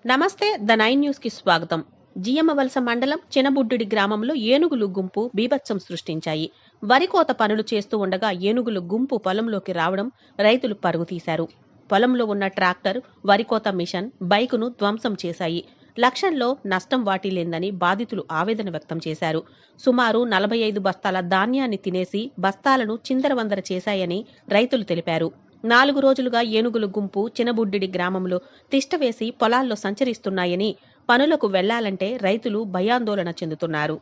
నమస్తే the 9 news కి స్వాగతం. జియమ్మవలస మండలం చినబుడ్డిడి గ్రామంలో ఏనుగులు గుంపు బీభత్సం సృష్టించాయి. వరి కోత పనులు చేస్తూ ఉండగా ఏనుగులు గుంపు పొలంలోకి రావడం రైతులు పరుగు తీశారు. పొలంలో ఉన్న ట్రాక్టర్, వరికోత మిషన్, బైకును ధ్వంసం చేశాయి. లక్షల్లో నష్టం వాటిల్లిందని బాధితులు ఆవేదన వ్యక్తం చేశారు. సుమారు 45 బస్తాల ధాన్యాన్ని తినేసి బస్తాలను చిందరవందర చేశాయని రైతులు తెలిపారు. 4 రోజులుగా ఏనుగులు గుంపు చినబుడ్డిడి గ్రామంలో తిష్టవేసి పొలాల్లో సంచరిస్తున్నాయని, పనులకు వెళ్లాలంటే రైతులు భయాందోళన చెందుతున్నారు.